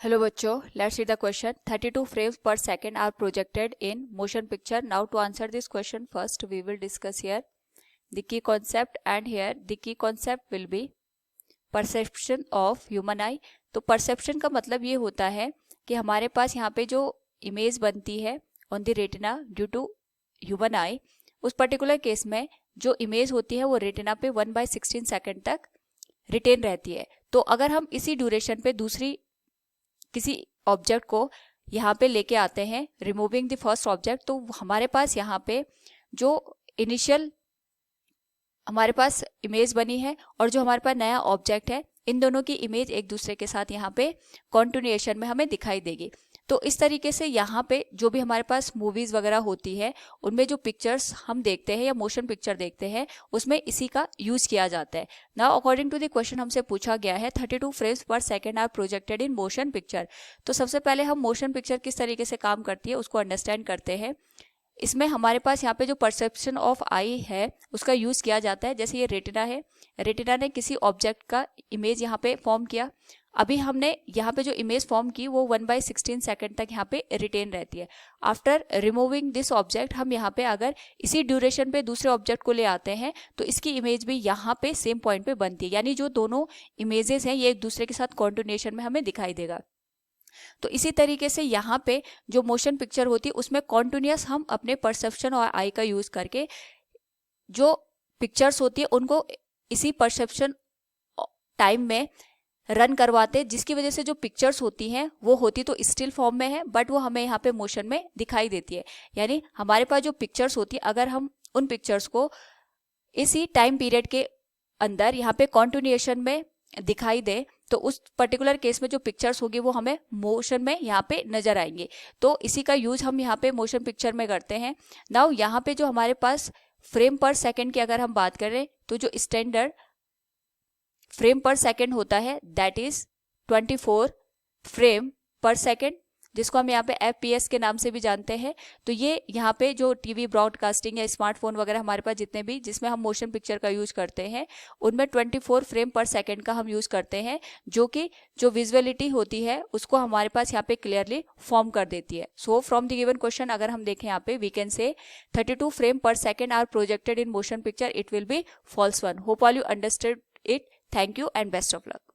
Hello बच्चों, let's see the question. 32 frames per second are projected in motion picture. Now to answer this question, first we will discuss here the key concept, and here the key concept will be perception of human eye. तो perception का मतलब ये होता है कि हमारे पास यहाँ पे जो इमेज बनती है on the retina due to human eye, उस पर्टिकुलर केस में जो इमेज होती है वो रेटिना पे 1/16 सेकेंड तक रिटेन रहती है. तो अगर हम इसी ड्यूरेशन पे दूसरी किसी ऑब्जेक्ट को यहाँ पे लेके आते हैं, रिमूविंग द फर्स्ट ऑब्जेक्ट, तो हमारे पास यहाँ पे जो इनिशियल हमारे पास इमेज बनी है और जो हमारे पास नया ऑब्जेक्ट है, इन दोनों की इमेज एक दूसरे के साथ यहाँ पे कॉन्टिन्यूएशन में हमें दिखाई देगी. तो इस तरीके से यहाँ पे जो भी हमारे पास मूवीज वगैरह होती है उनमें जो पिक्चर्स हम देखते हैं या मोशन पिक्चर देखते हैं उसमें इसी का यूज किया जाता है. Now according to the question हमसे पूछा गया है 32 frames per second are projected in motion picture. तो सबसे पहले हम मोशन पिक्चर किस तरीके से काम करती है उसको अंडरस्टैंड करते हैं. इसमें हमारे पास यहाँ पे जो परसेप्शन ऑफ आई है उसका यूज किया जाता है. जैसे ये रेटिना है, रेटिना ने किसी ऑब्जेक्ट का इमेज यहाँ पे फॉर्म किया. अभी हमने यहाँ पे जो इमेज फॉर्म की वो 1/16 सेकेंड तक यहाँ पे रिटेन रहती है. आफ्टर रिमूविंग दिस ऑब्जेक्ट हम यहाँ पे अगर इसी ड्यूरेशन पे दूसरे ऑब्जेक्ट को ले आते हैं तो इसकी इमेज भी यहाँ पे सेम पॉइंट पे बनती है. यानी जो दोनों इमेजेस हैं ये एक दूसरे के साथ कॉन्टिन्यूएशन में हमें दिखाई देगा. तो इसी तरीके से यहाँ पे जो मोशन पिक्चर होती है उसमें कॉन्टिन्यूअस हम अपने परसेप्शन और आई का यूज करके जो पिक्चर्स होती है उनको इसी परसेप्शन टाइम में रन करवाते, जिसकी वजह से जो पिक्चर्स होती हैं वो होती तो स्टिल फॉर्म में है बट वो हमें यहाँ पे मोशन में दिखाई देती है. यानी हमारे पास जो पिक्चर्स होती है अगर हम उन पिक्चर्स को इसी टाइम पीरियड के अंदर यहाँ पे कॉन्टिन्यूएशन में दिखाई दे तो उस पर्टिकुलर केस में जो पिक्चर्स होगी वो हमें मोशन में यहाँ पे नजर आएंगे. तो इसी का यूज हम यहाँ पे मोशन पिक्चर में करते हैं. नाउ यहाँ पे जो हमारे पास फ्रेम पर सेकेंड की अगर हम बात करें तो जो स्टैंडर्ड फ्रेम पर सेकेंड होता है that is 24 frame per second, जिसको हम यहाँ पे FPS के नाम से भी जानते हैं. तो ये यहाँ पे जो टीवी ब्रॉडकास्टिंग या स्मार्टफोन वगैरह हमारे पास जितने भी जिसमें हम मोशन पिक्चर का यूज करते हैं उनमें 24 फ्रेम पर सेकेंड का हम यूज करते हैं, जो कि जो विजुअलिटी होती है उसको हमारे पास यहाँ पे क्लियरली फॉर्म कर देती है. So from the given question अगर हम देखें यहाँ पे we can say 32 frame per second are projected in motion picture, it will be false one. Hope all you understood it. Thank you and best of luck.